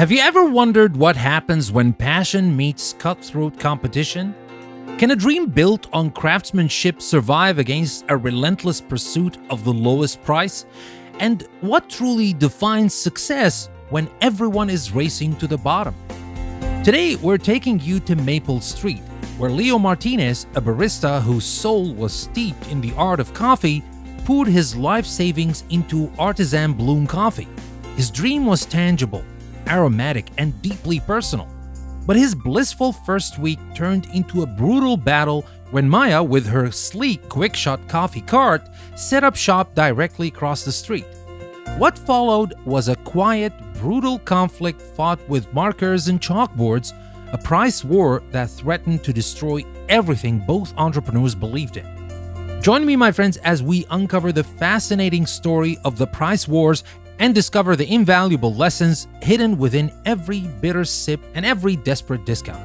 Have you ever wondered what happens when passion meets cutthroat competition? Can a dream built on craftsmanship survive against a relentless pursuit of the lowest price? And what truly defines success when everyone is racing to the bottom? Today, we're taking you to Maple Street, where Leo Martinez, a barista whose soul was steeped in the art of coffee, poured his life savings into artisan bloom coffee. His dream was tangible, aromatic, and deeply personal. But his blissful first week turned into a brutal battle when Maya, with her sleek quick-shot coffee cart, set up shop directly across the street. What followed was a quiet, brutal conflict fought with markers and chalkboards, a price war that threatened to destroy everything both entrepreneurs believed in. Join me, my friends, as we uncover the fascinating story of the price wars and discover the invaluable lessons hidden within every bitter sip and every desperate discount.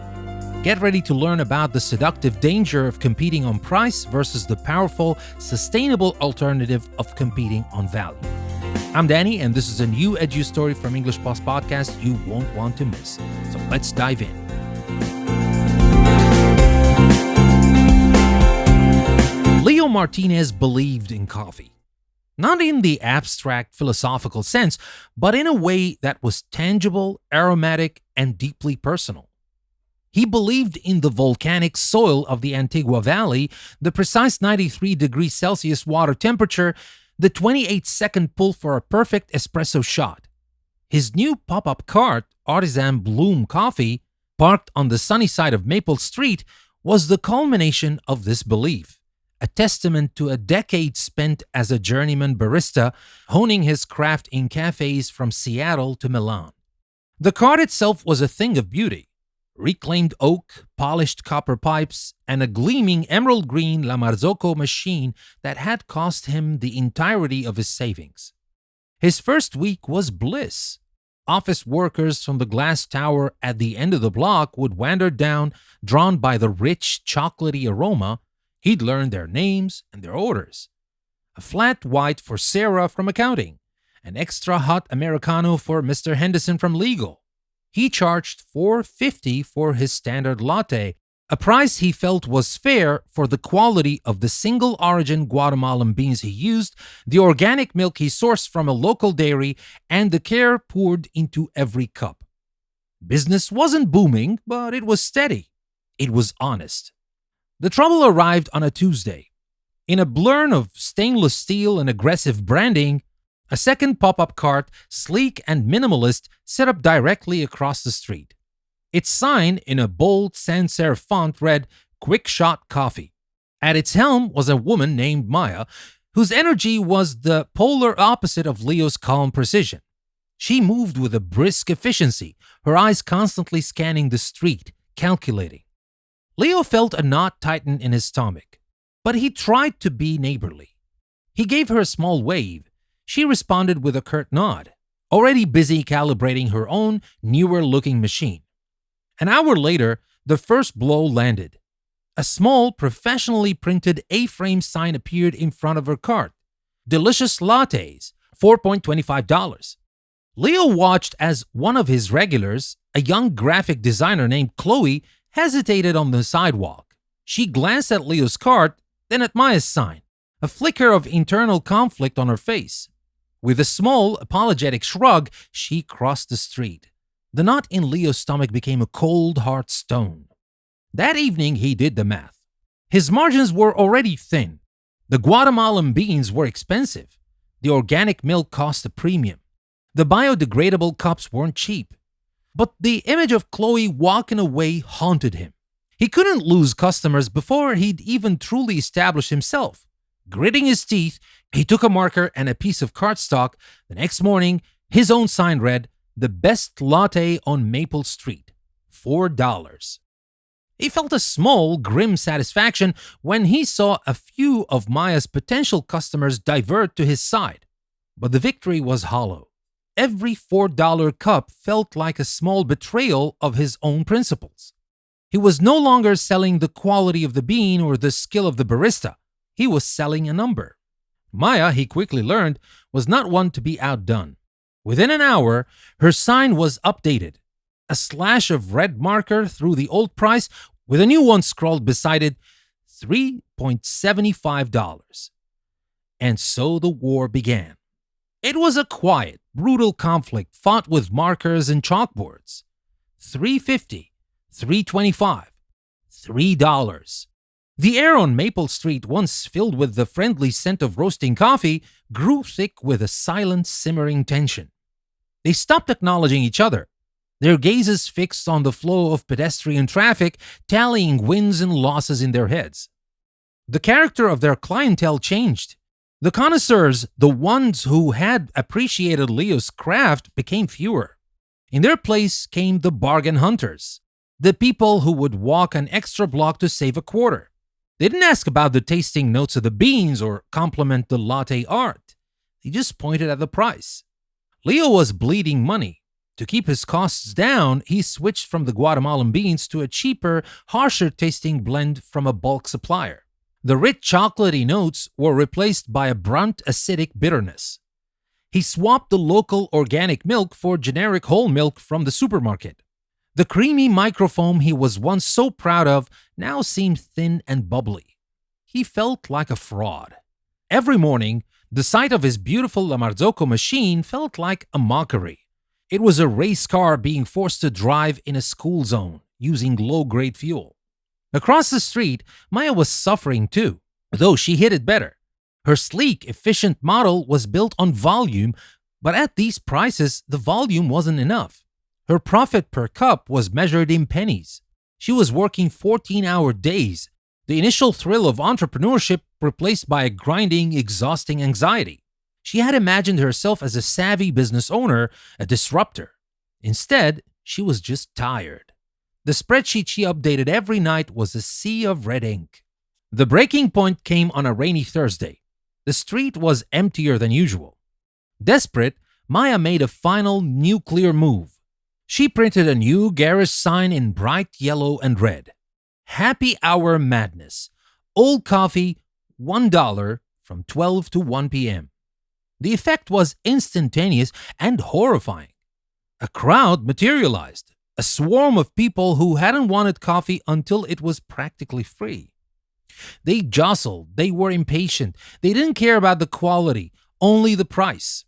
Get ready to learn about the seductive danger of competing on price versus the powerful, sustainable alternative of competing on value. I'm Danny, and this is a new EduStory from English Plus podcast you won't want to miss. So let's dive in. Leo Martinez believed in coffee. Not in the abstract philosophical sense, but in a way that was tangible, aromatic, and deeply personal. He believed in the volcanic soil of the Antigua Valley, the precise 93 degrees Celsius water temperature, the 28-second pull for a perfect espresso shot. His new pop-up cart, Artisan Bloom Coffee, parked on the sunny side of Maple Street, was the culmination of this belief, a testament to a decade spent as a journeyman barista, honing his craft in cafes from Seattle to Milan. The cart itself was a thing of beauty. Reclaimed oak, polished copper pipes, and a gleaming emerald green La Marzocco machine that had cost him the entirety of his savings. His first week was bliss. Office workers from the glass tower at the end of the block would wander down, drawn by the rich, chocolatey aroma. He'd learn their names and their orders. A flat white for Sarah from accounting, an extra hot Americano for Mr. Henderson from legal. He charged $4.50 for his standard latte, a price he felt was fair for the quality of the single-origin Guatemalan beans he used, the organic milk he sourced from a local dairy, and the care poured into every cup. Business wasn't booming, but it was steady. It was honest. The trouble arrived on a Tuesday. In a blur of stainless steel and aggressive branding, a second pop-up cart, sleek and minimalist, set up directly across the street. Its sign, in a bold sans-serif font, read, "Quick Shot Coffee." At its helm was a woman named Maya, whose energy was the polar opposite of Leo's calm precision. She moved with a brisk efficiency, her eyes constantly scanning the street, calculating. Leo felt a knot tighten in his stomach, but he tried to be neighborly. He gave her a small wave. She responded with a curt nod, already busy calibrating her own, newer-looking machine. An hour later, the first blow landed. A small, professionally printed A-frame sign appeared in front of her cart. Delicious lattes, $4.25. Leo watched as one of his regulars, a young graphic designer named Chloe, hesitated on the sidewalk. She glanced at Leo's cart, then at Maya's sign, a flicker of internal conflict on her face. With a small, apologetic shrug, she crossed the street. The knot in Leo's stomach became a cold, hard stone. That evening, he did the math. His margins were already thin. The Guatemalan beans were expensive. The organic milk cost a premium. The biodegradable cups weren't cheap. But the image of Chloe walking away haunted him. He couldn't lose customers before he'd even truly established himself. Gritting his teeth, he took a marker and a piece of cardstock. The next morning, his own sign read, "The best latte on Maple Street, $4." He felt a small, grim satisfaction when he saw a few of Maya's potential customers divert to his side. But the victory was hollow. Every $4 cup felt like a small betrayal of his own principles. He was no longer selling the quality of the bean or the skill of the barista. He was selling a number. Maya, he quickly learned, was not one to be outdone. Within an hour, her sign was updated. A slash of red marker through the old price with a new one scrawled beside it, $3.75. And so the war began. It was a quiet, brutal conflict fought with markers and chalkboards. 350, 325, $3. The air on Maple Street, once filled with the friendly scent of roasting coffee, grew thick with a silent, simmering tension. They stopped acknowledging each other, their gazes fixed on the flow of pedestrian traffic, tallying wins and losses in their heads. The character of their clientele changed. The connoisseurs, the ones who had appreciated Leo's craft, became fewer. In their place came the bargain hunters, the people who would walk an extra block to save a quarter. They didn't ask about the tasting notes of the beans or compliment the latte art. They just pointed at the price. Leo was bleeding money. To keep his costs down, he switched from the Guatemalan beans to a cheaper, harsher tasting blend from a bulk supplier. The rich chocolatey notes were replaced by a blunt acidic bitterness. He swapped the local organic milk for generic whole milk from the supermarket. The creamy microfoam he was once so proud of now seemed thin and bubbly. He felt like a fraud. Every morning, the sight of his beautiful La Marzocco machine felt like a mockery. It was a race car being forced to drive in a school zone using low-grade fuel. Across the street, Maya was suffering too, though she hid it better. Her sleek, efficient model was built on volume, but at these prices, the volume wasn't enough. Her profit per cup was measured in pennies. She was working 14-hour days, the initial thrill of entrepreneurship replaced by a grinding, exhausting anxiety. She had imagined herself as a savvy business owner, a disruptor. Instead, she was just tired. The spreadsheet she updated every night was a sea of red ink. The breaking point came on a rainy Thursday. The street was emptier than usual. Desperate, Maya made a final nuclear move. She printed a new garage sign in bright yellow and red. Happy Hour Madness. Old coffee, $1 from 12 to 1 p.m. The effect was instantaneous and horrifying. A crowd materialized, a swarm of people who hadn't wanted coffee until it was practically free. They jostled, they were impatient, they didn't care about the quality, only the price.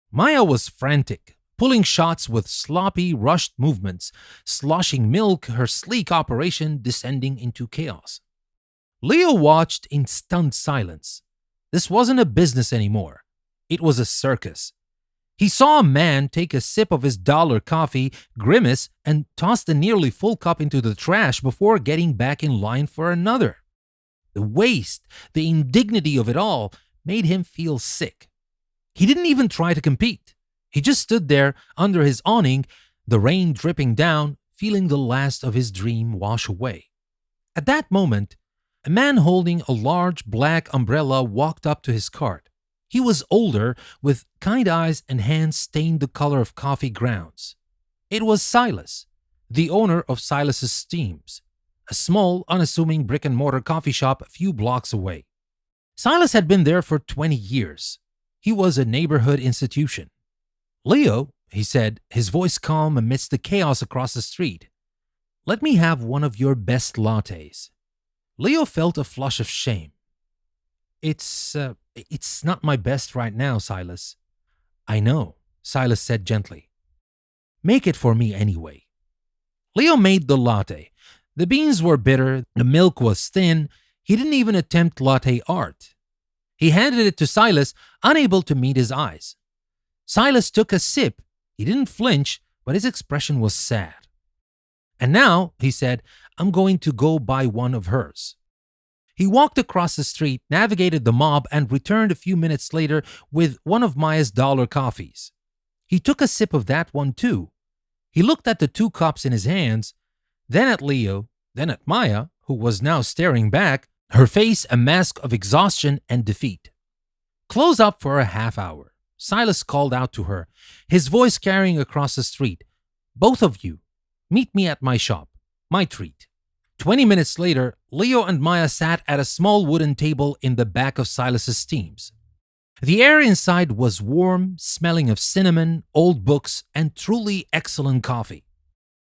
Maya was frantic, pulling shots with sloppy, rushed movements, sloshing milk, her sleek operation descending into chaos. Leo watched in stunned silence. This wasn't a business anymore. It was a circus. He saw a man take a sip of his dollar coffee, grimace, and toss the nearly full cup into the trash before getting back in line for another. The waste, the indignity of it all made him feel sick. He didn't even try to compete. He just stood there under his awning, the rain dripping down, feeling the last of his dream wash away. At that moment, a man holding a large black umbrella walked up to his cart. He was older, with kind eyes and hands stained the color of coffee grounds. It was Silas, the owner of Silas's Steams, a small, unassuming brick-and-mortar coffee shop a few blocks away. Silas had been there for 20 years. He was a neighborhood institution. "Leo," he said, his voice calm amidst the chaos across the street, "let me have one of your best lattes." Leo felt a flush of shame. It's not my best right now, Silas." "I know," Silas said gently. "Make it for me anyway." Leo made the latte. The beans were bitter, the milk was thin. He didn't even attempt latte art. He handed it to Silas, unable to meet his eyes. Silas took a sip. He didn't flinch, but his expression was sad. "And now," he said, "I'm going to go buy one of hers." He walked across the street, navigated the mob, and returned a few minutes later with one of Maya's dollar coffees. He took a sip of that one too. He looked at the two cups in his hands, then at Leo, then at Maya, who was now staring back, her face a mask of exhaustion and defeat. "Close up for a half hour," Silas called out to her, his voice carrying across the street. "Both of you, meet me at my shop, my treat." 20 minutes later, Leo and Maya sat at a small wooden table in the back of Silas's Steams. The air inside was warm, smelling of cinnamon, old books, and truly excellent coffee.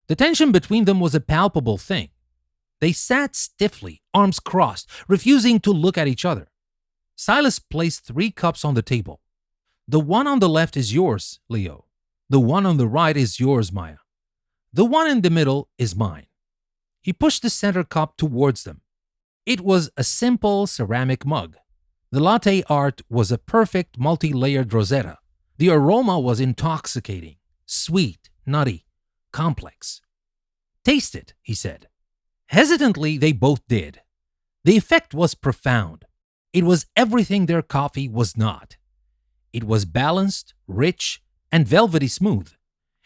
The tension between them was a palpable thing. They sat stiffly, arms crossed, refusing to look at each other. Silas placed 3 cups on the table. The one on the left is yours, Leo. The one on the right is yours, Maya. The one in the middle is mine. He pushed the center cup towards them. It was a simple ceramic mug. The latte art was a perfect multi-layered rosetta. The aroma was intoxicating, sweet, nutty, complex. Taste it, he said. Hesitantly, they both did. The effect was profound. It was everything their coffee was not. It was balanced, rich, and velvety smooth.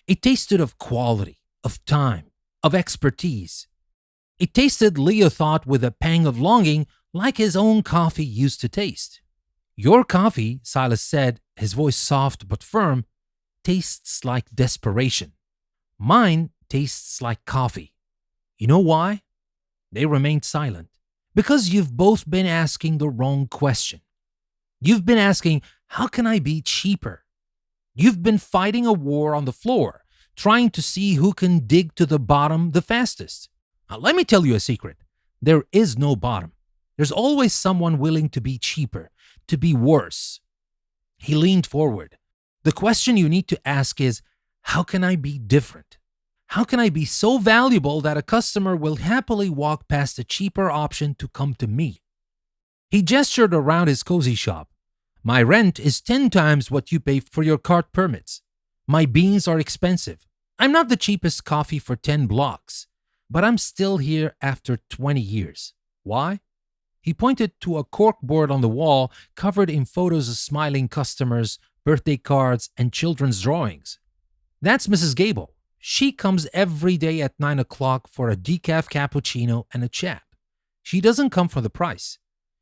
It tasted of quality, of time, of expertise. It tasted, Leo thought with a pang of longing, like his own coffee used to taste. Your coffee, Silas said, his voice soft but firm, tastes like desperation. Mine tastes like coffee. You know why? They remained silent. Because you've both been asking the wrong question. You've been asking, how can I be cheaper? You've been fighting a war on the floor, trying to see who can dig to the bottom the fastest. Now, let me tell you a secret. There is no bottom. There's always someone willing to be cheaper, to be worse. He leaned forward. The question you need to ask is, how can I be different? How can I be so valuable that a customer will happily walk past a cheaper option to come to me? He gestured around his cozy shop. My rent is 10 times what you pay for your cart permits. My beans are expensive. I'm not the cheapest coffee for 10 blocks, but I'm still here after 20 years. Why? He pointed to a corkboard on the wall covered in photos of smiling customers, birthday cards, and children's drawings. That's Mrs. Gable. She comes every day at 9 o'clock for a decaf cappuccino and a chat. She doesn't come for the price.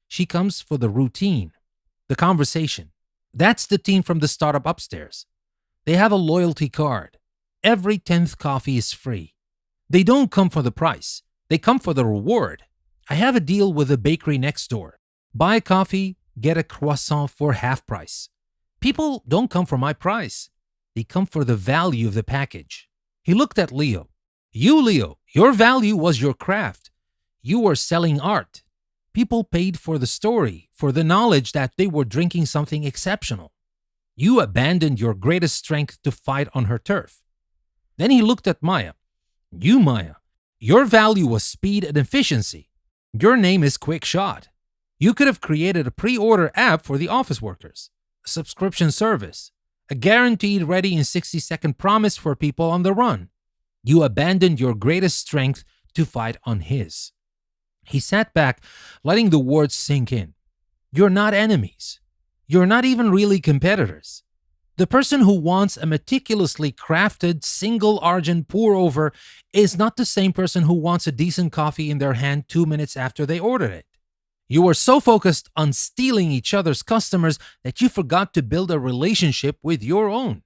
She comes for the routine, the conversation. That's the team from the startup upstairs. They have a loyalty card. Every 10th coffee is free. They don't come for the price. They come for the reward. I have a deal with the bakery next door. Buy a coffee, get a croissant for half price. People don't come for my price. They come for the value of the package. He looked at Leo. You, Leo, your value was your craft. You were selling art. People paid for the story, for the knowledge that they were drinking something exceptional. You abandoned your greatest strength to fight on her turf. Then he looked at Maya. You, Maya, your value was speed and efficiency. Your name is Quick Shot. You could have created a pre-order app for the office workers, a subscription service, a guaranteed ready in 60-second promise for people on the run. You abandoned your greatest strength to fight on his. He sat back, letting the words sink in. You're not enemies. You're not even really competitors. The person who wants a meticulously crafted single argent pour-over is not the same person who wants a decent coffee in their hand 2 minutes after they ordered it. You were so focused on stealing each other's customers that you forgot to build a relationship with your own.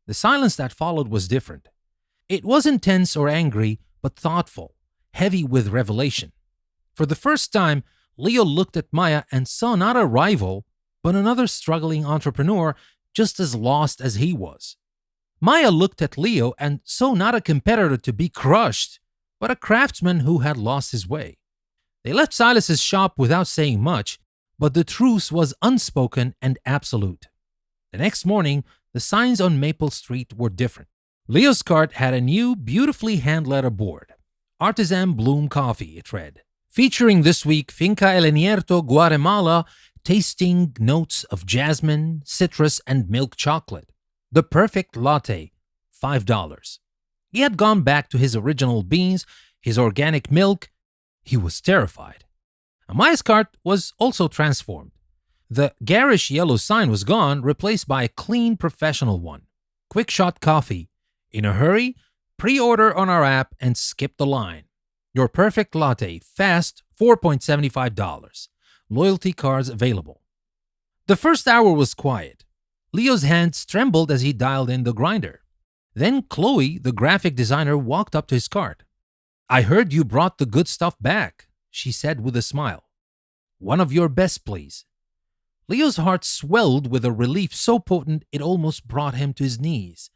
The silence that followed was different. It wasn't tense or angry, but thoughtful, heavy with revelation. For the first time, Leo looked at Maya and saw not a rival, but another struggling entrepreneur just as lost as he was. Maya looked at Leo and saw not a competitor to be crushed, but a craftsman who had lost his way. They left Silas's shop without saying much, but the truce was unspoken and absolute. The next morning, the signs on Maple Street were different. Leo's cart had a new, beautifully hand-lettered board. Artisan Bloom Coffee, it read. Featuring this week Finca El Enierto, Guatemala, tasting notes of jasmine, citrus, and milk chocolate. The perfect latte, $5. He had gone back to his original beans, his organic milk. He was terrified. Amaya's cart was also transformed. The garish yellow sign was gone, replaced by a clean, professional one. Quick Shot Coffee. In a hurry, pre-order on our app and skip the line. Your perfect latte, fast, $4.75. Loyalty cards available. The first hour was quiet. Leo's hands trembled as he dialed in the grinder. Then Chloe, the graphic designer, walked up to his cart. I heard you brought the good stuff back, she said with a smile. One of your best, please. Leo's heart swelled with a relief so potent it almost brought him to his knees.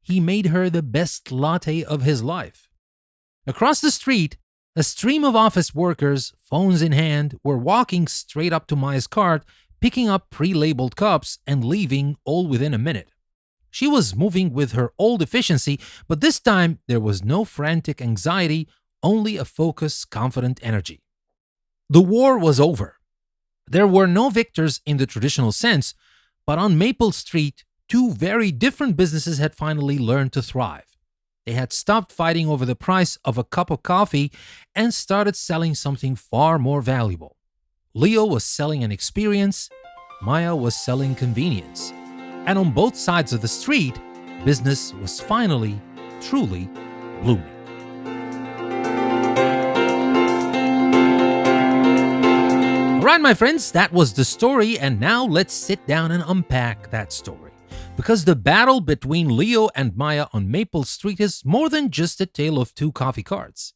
He made her the best latte of his life. Across the street, a stream of office workers, phones in hand, were walking straight up to Maya's cart, picking up pre-labeled cups and leaving all within a minute. She was moving with her old efficiency, but this time there was no frantic anxiety, only a focused, confident energy. The war was over. There were no victors in the traditional sense, but on Maple Street, two very different businesses had finally learned to thrive. They had stopped fighting over the price of a cup of coffee and started selling something far more valuable. Leo was selling an experience, Maya was selling convenience. And on both sides of the street, business was finally, truly blooming. Alright, my friends, that was the story, and now let's sit down and unpack that story. Because the battle between Leo and Maya on Maple Street is more than just a tale of two coffee carts.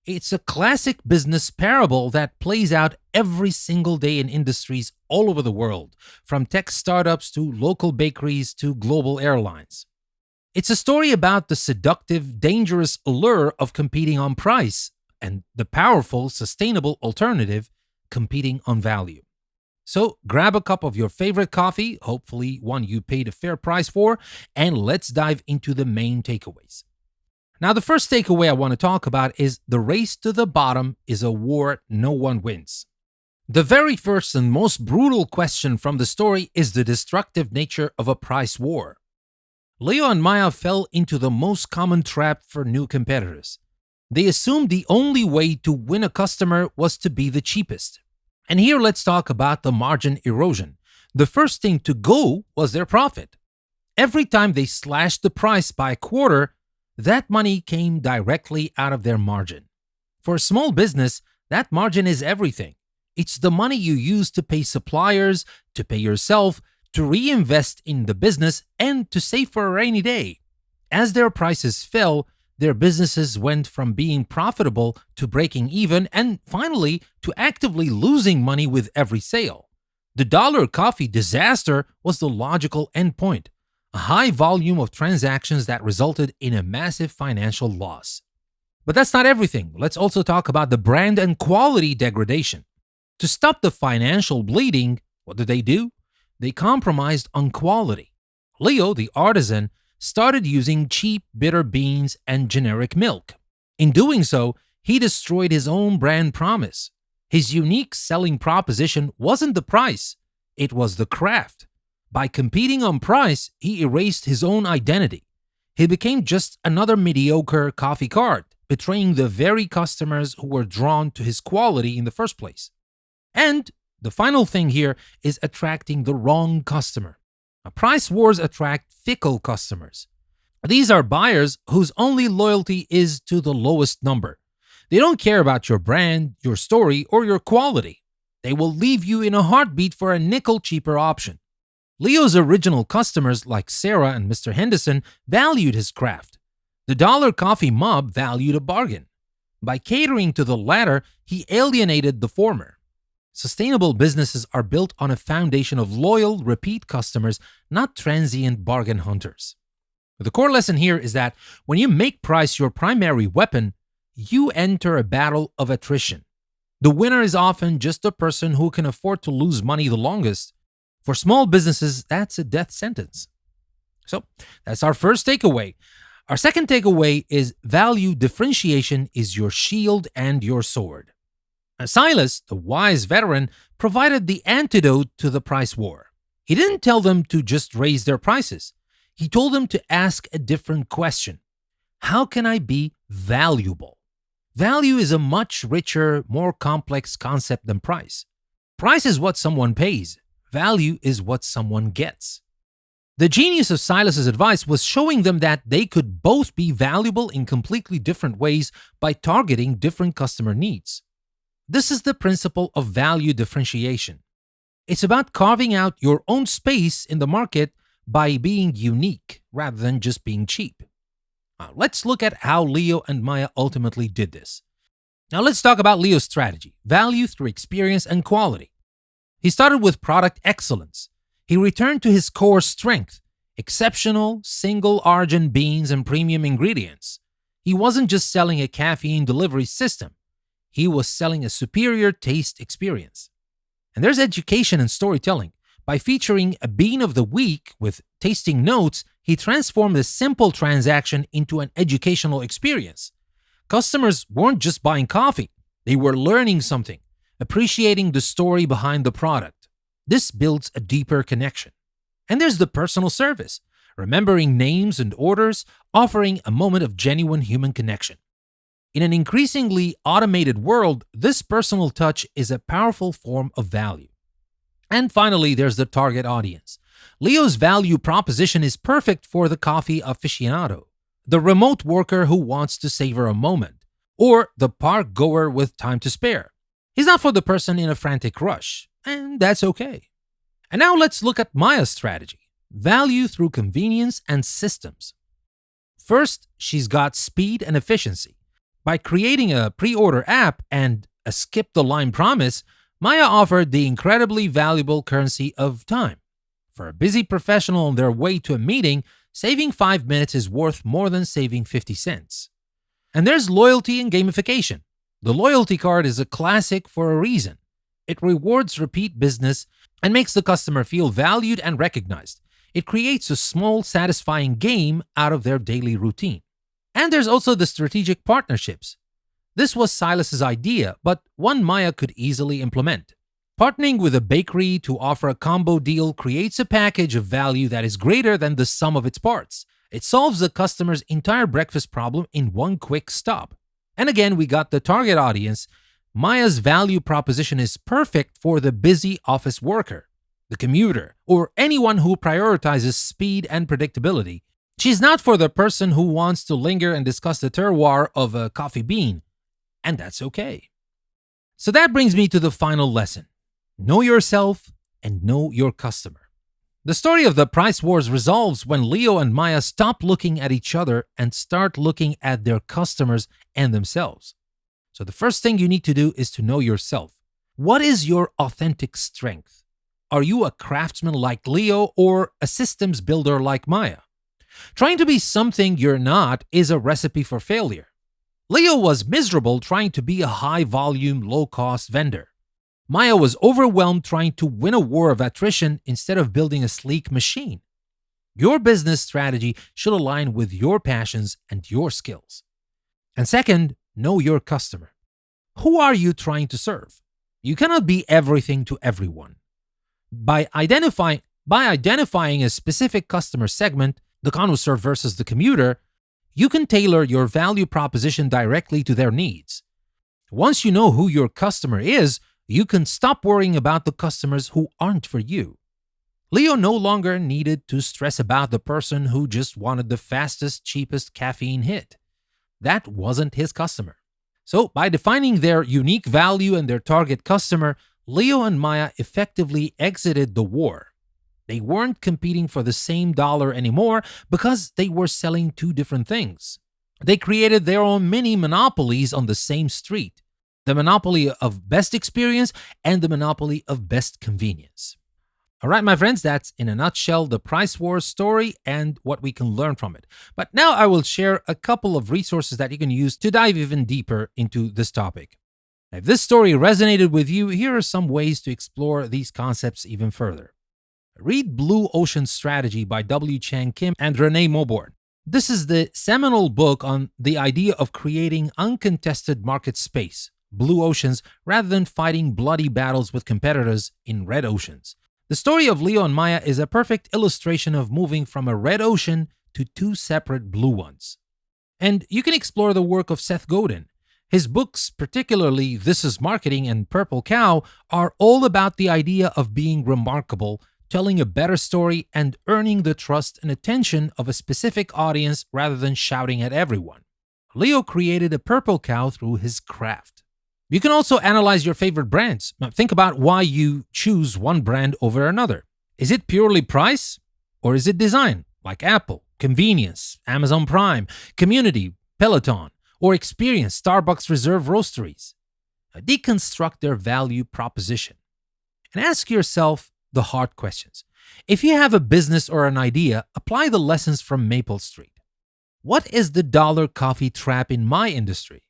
It's a classic business parable that plays out every single day in industries all over the world, from tech startups to local bakeries to global airlines. It's a story about the seductive, dangerous allure of competing on price and the powerful, sustainable alternative competing on value. So grab a cup of your favorite coffee, hopefully one you paid a fair price for, and let's dive into the main takeaways. Now, the first takeaway I want to talk about is the race to the bottom is a war no one wins. The very first and most brutal question from the story is the destructive nature of a price war. Leo and Maya fell into the most common trap for new competitors. They assumed the only way to win a customer was to be the cheapest. And here let's talk about the margin erosion. The first thing to go was their profit. Every time they slashed the price by a quarter, that money came directly out of their margin. For a small business, that margin is everything. It's the money you use to pay suppliers, to pay yourself, to reinvest in the business, and to save for a rainy day. As their prices fell, their businesses went from being profitable to breaking even and finally to actively losing money with every sale. The dollar coffee disaster was the logical endpoint. A high volume of transactions that resulted in a massive financial loss. But that's not everything. Let's also talk about the brand and quality degradation. To stop the financial bleeding, what did they do? They compromised on quality. Leo, the artisan, started using cheap, bitter beans and generic milk. In doing so, he destroyed his own brand promise. His unique selling proposition wasn't the price, it was the craft. By competing on price, he erased his own identity. He became just another mediocre coffee cart, betraying the very customers who were drawn to his quality in the first place. And the final thing here is attracting the wrong customer. Price wars attract fickle customers. These are buyers whose only loyalty is to the lowest number. They don't care about your brand, your story, or your quality. They will leave you in a heartbeat for a nickel cheaper option. Leo's original customers like Sarah and Mr. Henderson valued his craft. The dollar coffee mob valued a bargain. By catering to the latter, he alienated the former. Sustainable businesses are built on a foundation of loyal, repeat customers, not transient bargain hunters. The core lesson here is that when you make price your primary weapon, you enter a battle of attrition. The winner is often just the person who can afford to lose money the longest. For small businesses, that's a death sentence. So that's our first takeaway. Our second takeaway is value differentiation is your shield and your sword. Silas, the wise veteran, provided the antidote to the price war. He didn't tell them to just raise their prices. He told them to ask a different question. How can I be valuable? Value is a much richer, more complex concept than price. Price is what someone pays. Value is what someone gets. The genius of Silas's advice was showing them that they could both be valuable in completely different ways by targeting different customer needs. This is the principle of value differentiation. It's about carving out your own space in the market by being unique rather than just being cheap. Let's look at how Leo and Maya ultimately did this. Now let's talk about Leo's strategy, value through experience and quality. He started with product excellence. He returned to his core strength: exceptional single origin beans and premium ingredients. He wasn't just selling a caffeine delivery system, he was selling a superior taste experience. And there's education and storytelling. By featuring a bean of the week with tasting notes, he transformed a simple transaction into an educational experience. Customers weren't just buying coffee, they were learning something, appreciating the story behind the product. This builds a deeper connection. And there's the personal service, remembering names and orders, offering a moment of genuine human connection. In an increasingly automated world, this personal touch is a powerful form of value. And finally, there's the target audience. Leo's value proposition is perfect for the coffee aficionado, the remote worker who wants to savor a moment, or the park goer with time to spare. He's not for the person in a frantic rush, and that's okay. And now let's look at Maya's strategy: value through convenience and systems. First, she's got speed and efficiency. By creating a pre-order app and a skip the line promise, Maya offered the incredibly valuable currency of time. For a busy professional on their way to a meeting, saving 5 minutes is worth more than saving 50 cents. And there's loyalty and gamification. The loyalty card is a classic for a reason. It rewards repeat business and makes the customer feel valued and recognized. It creates a small, satisfying game out of their daily routine. And there's also the strategic partnerships. This was Silas's idea, but one Maya could easily implement. Partnering with a bakery to offer a combo deal creates a package of value that is greater than the sum of its parts. It solves the customer's entire breakfast problem in one quick stop. And again, we got the target audience. Maya's value proposition is perfect for the busy office worker, the commuter, or anyone who prioritizes speed and predictability. She's not for the person who wants to linger and discuss the terroir of a coffee bean. And that's okay. So that brings me to the final lesson. Know yourself and know your customer. The story of the price wars resolves when Leo and Maya stop looking at each other and start looking at their customers and themselves. So the first thing you need to do is to know yourself. What is your authentic strength? Are you a craftsman like Leo or a systems builder like Maya? Trying to be something you're not is a recipe for failure. Leo was miserable trying to be a high-volume, low-cost vendor. Maya was overwhelmed trying to win a war of attrition instead of building a sleek machine. Your business strategy should align with your passions and your skills. And second, know your customer. Who are you trying to serve? You cannot be everything to everyone. By identifying a specific customer segment, the connoisseur versus the commuter, you can tailor your value proposition directly to their needs. Once you know who your customer is, you can stop worrying about the customers who aren't for you. Leo no longer needed to stress about the person who just wanted the fastest, cheapest caffeine hit. That wasn't his customer. So, by defining their unique value and their target customer, Leo and Maya effectively exited the war. They weren't competing for the same dollar anymore because they were selling two different things. They created their own mini monopolies on the same street: the monopoly of best experience and the monopoly of best convenience. All right, my friends, that's in a nutshell the price war story and what we can learn from it. But now I will share a couple of resources that you can use to dive even deeper into this topic. If this story resonated with you, here are some ways to explore these concepts even further. Read Blue Ocean Strategy by W. Chang Kim and Renee Mauborgne. This is the seminal book on the idea of creating uncontested market space, blue oceans, rather than fighting bloody battles with competitors in red oceans. The story of Leo and Maya is a perfect illustration of moving from a red ocean to two separate blue ones. And you can explore the work of Seth Godin. His books, particularly This Is Marketing and Purple Cow, are all about the idea of being remarkable, telling a better story, and earning the trust and attention of a specific audience rather than shouting at everyone. Leo created a purple cow through his craft. You can also analyze your favorite brands. Now, think about why you choose one brand over another. Is it purely price? Or is it design, like Apple, convenience, Amazon Prime, community, Peloton, or experience, Starbucks Reserve Roasteries? Deconstruct their value proposition. and ask yourself the hard questions. If you have a business or an idea, apply the lessons from Maple Street. What is the dollar coffee trap in my industry?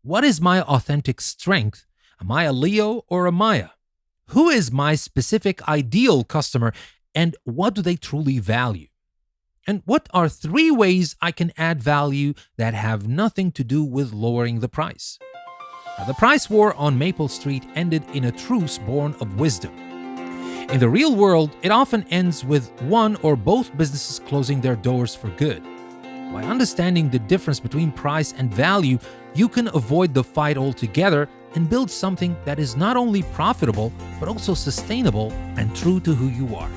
What is my authentic strength? Am I a Leo or a Maya? Who is my specific ideal customer and what do they truly value? And what are 3 ways I can add value that have nothing to do with lowering the price? Now, the price war on Maple Street ended in a truce born of wisdom. In the real world, it often ends with one or both businesses closing their doors for good. By understanding the difference between price and value, you can avoid the fight altogether and build something that is not only profitable, but also sustainable and true to who you are.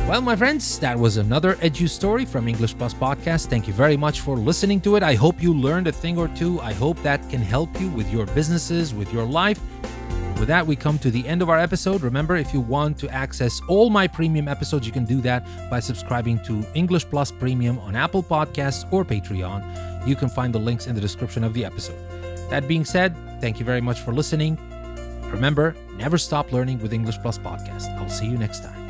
Well, my friends, that was another EduStory from English Plus Podcast. Thank you very much for listening to it. I hope you learned a thing or two. I hope that can help you with your businesses, with your life. With that, we come to the end of our episode. Remember, if you want to access all my premium episodes, you can do that by subscribing to English Plus Premium on Apple Podcasts or Patreon. You can find the links in the description of the episode. That being said, thank you very much for listening. Remember, never stop learning with English Plus Podcast. I'll see you next time.